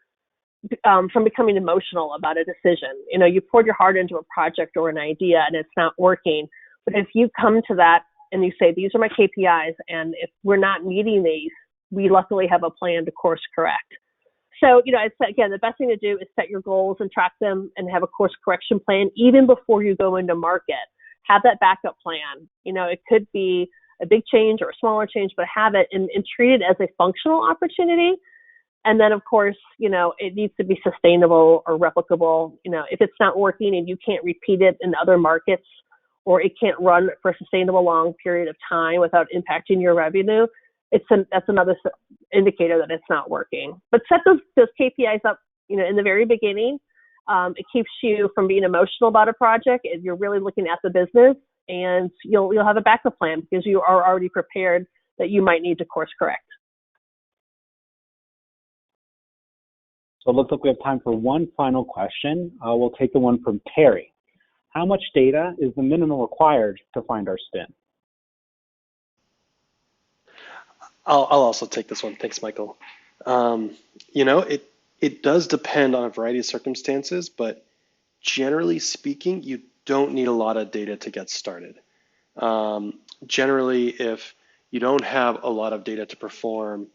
from becoming emotional about a decision. You poured your heart into a project or an idea and it's not working. But if you come to that and you say, these are my KPIs, and if we're not meeting these, we luckily have a plan to course correct. So, again, the best thing to do is set your goals and track them and have a course correction plan even before you go into market. Have that backup plan. It could be a big change or a smaller change, but have it and treat it as a functional opportunity. And then, of course, it needs to be sustainable or replicable. If it's not working and you can't repeat it in other markets, or it can't run for a sustainable long period of time without impacting your revenue, that's another indicator that it's not working. But set those KPIs up, in the very beginning. It keeps you from being emotional about a project. If you're really looking at the business, and you'll have a backup plan because you are already prepared that you might need to course correct. So it looks like we have time for one final question. We'll take the one from Terry. How much data is the minimum required to find our spin? I'll also take this one. Thanks, Michael. It does depend on a variety of circumstances, but generally speaking, you don't need a lot of data to get started. Generally, if you don't have a lot of data to perform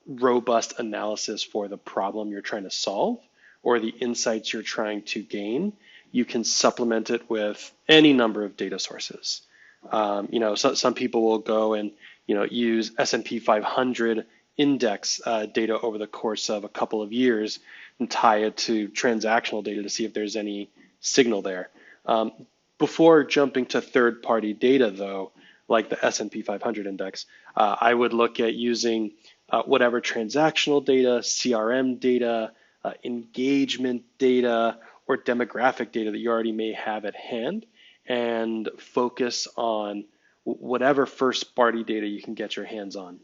robust analysis for the problem you're trying to solve or the insights you're trying to gain, you can supplement it with any number of data sources. Some people will go and use S&P 500 index data over the course of a couple of years and tie it to transactional data to see if there's any signal there. Before jumping to third-party data, though, like the S&P 500 index, I would look at using whatever transactional data, CRM data, engagement data, or demographic data that you already may have at hand, and focus on whatever first-party data you can get your hands on.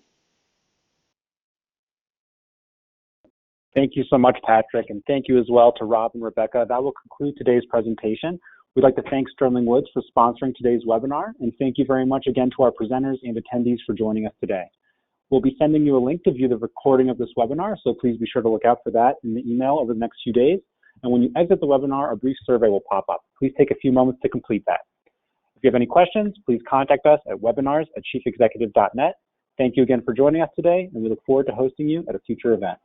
Thank you so much, Patrick, and thank you as well to Rob and Rebecca. That will conclude today's presentation. We'd like to thank Sterling Woods for sponsoring today's webinar, and thank you very much again to our presenters and attendees for joining us today. We'll be sending you a link to view the recording of this webinar, so please be sure to look out for that in the email over the next few days. And when you exit the webinar, a brief survey will pop up. Please take a few moments to complete that. If you have any questions, please contact us at webinars@chiefexecutive.net. Thank you again for joining us today, and we look forward to hosting you at a future event.